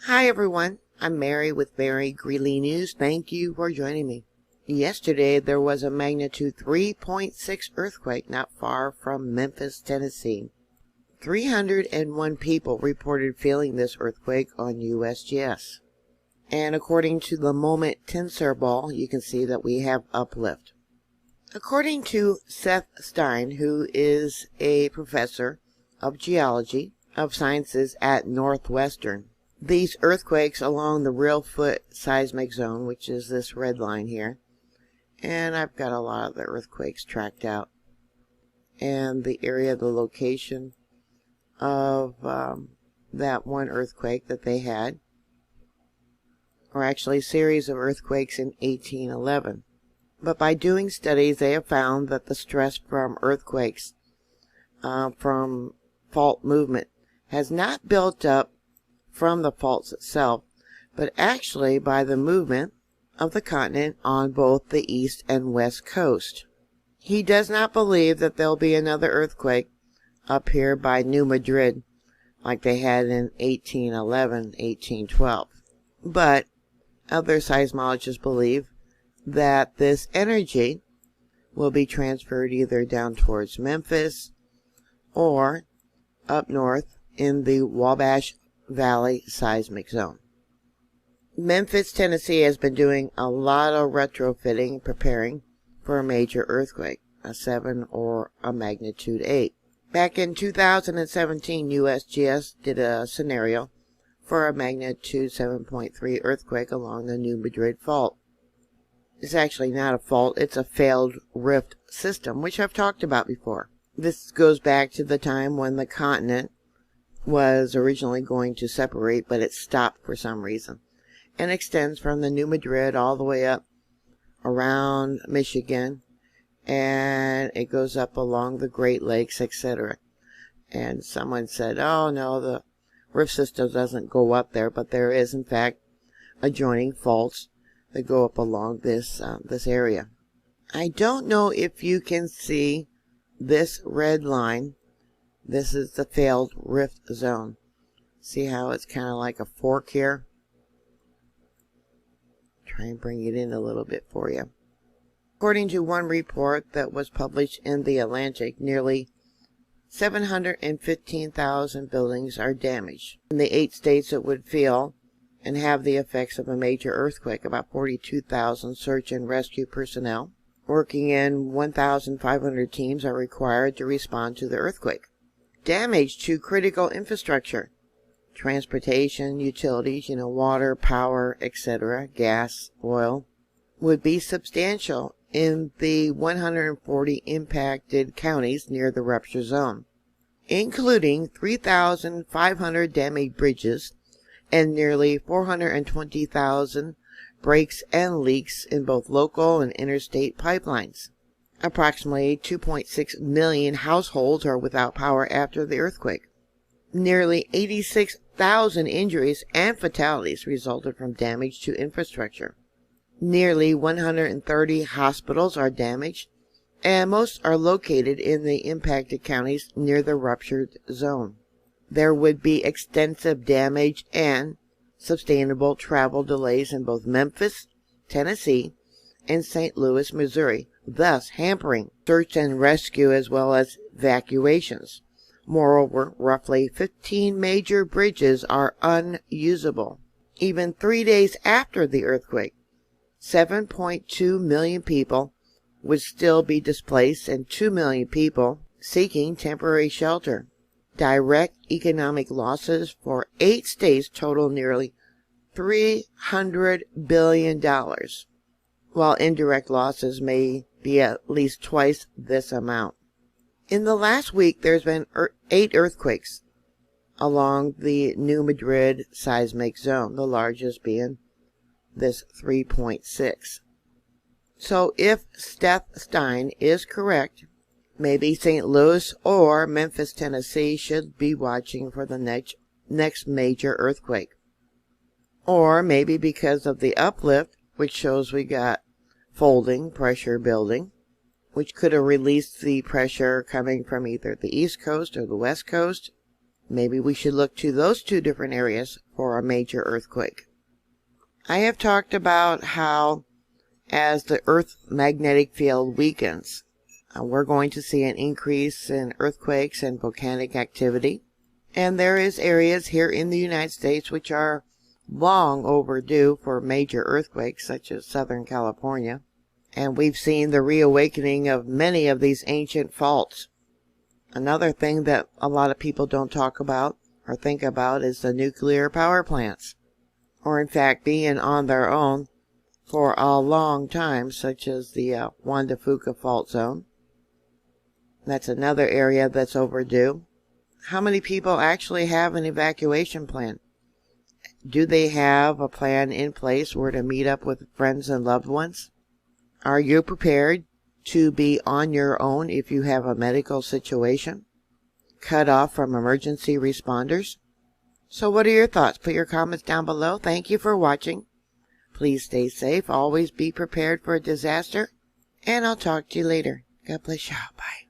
Hi everyone, I'm Mary with Mary Greeley News. Thank you for joining me. Yesterday there was a magnitude 3.6 earthquake not far from Memphis, Tennessee. 301 people reported feeling this earthquake on USGS. And according to the moment tensor ball, you can see that we have uplift. According to Seth Stein, who is a professor of geology of sciences at Northwestern, these earthquakes along the real foot seismic zone, which is this red line here, and I've got a lot of the earthquakes tracked out, and the area, the location of that one earthquake that they had, or actually a series of earthquakes in 1811. But by doing studies, they have found that the stress from earthquakes, from fault movement, has not built up from the faults itself, but actually by the movement of the continent on both the east and west coast. He does not believe that there'll be another earthquake up here by New Madrid like they had in 1811, 1812. But other seismologists believe that this energy will be transferred either down towards Memphis or up north in the Wabash Valley seismic zone. Memphis, Tennessee has been doing a lot of retrofitting, preparing for a major earthquake, a 7 or a magnitude 8. Back in 2017, USGS did a scenario for a magnitude 7.3 earthquake along the New Madrid fault. It's actually not a fault, it's a failed rift system, which I've talked about before. This goes back to the time when the continent was originally going to separate, but it stopped for some reason, and extends from the New Madrid all the way up around Michigan, and it goes up along the Great Lakes, etc. And someone said, oh no, the rift system doesn't go up there, but there is in fact adjoining faults that go up along this area. I don't know if you can see this red line. This is the failed rift zone. See how it's kind of like a fork here? Try and bring it in a little bit for you. According to one report that was published in The Atlantic, nearly 715,000 buildings are damaged. In the 8 states that would feel and have the effects of a major earthquake, about 42,000 search and rescue personnel working in 1,500 teams are required to respond to the earthquake. Damage to critical infrastructure, transportation, utilities, water, power, etc., gas, oil, would be substantial in the 140 impacted counties near the rupture zone, including 3,500 damaged bridges and nearly 420,000 breaks and leaks in both local and interstate pipelines. Approximately 2.6 million households are without power after the earthquake. Nearly 86,000 injuries and fatalities resulted from damage to infrastructure. Nearly 130 hospitals are damaged, and most are located in the impacted counties near the ruptured zone. There would be extensive damage and sustainable travel delays in both Memphis, Tennessee, and St. Louis, Missouri, thus hampering search and rescue as well as evacuations. Moreover, roughly 15 major bridges are unusable. Even 3 days after the earthquake, 7.2 million people would still be displaced and 2 million people seeking temporary shelter. Direct economic losses for 8 states total nearly $300 billion, while indirect losses may be at least twice this amount. In the last week, there's been 8 earthquakes along the New Madrid seismic zone, the largest being this 3.6. So if Seth Stein is correct, maybe St. Louis or Memphis, Tennessee should be watching for the next major earthquake. Or maybe because of the uplift, which shows we got folding, pressure building, which could have released the pressure coming from either the East Coast or the West Coast. Maybe we should look to those 2 different areas for for a major earthquake. I have talked about how as the Earth's magnetic field weakens, we're going to see an increase in earthquakes and volcanic activity. And there is areas here in the United States which are long overdue for major earthquakes, such as Southern California. And we've seen the reawakening of many of these ancient faults. Another thing that a lot of people don't talk about or think about is the nuclear power plants, or in fact being on their own for a long time, such as the Juan de Fuca fault zone. That's another area that's overdue. How many people actually have an evacuation plan? Do they have a plan in place where to meet up with friends and loved ones? Are you prepared to be on your own if you have a medical situation? Cut off from emergency responders? So what are your thoughts? Put your comments down below. Thank you for watching. Please stay safe. Always be prepared for a disaster. And I'll talk to you later. God bless you. Bye.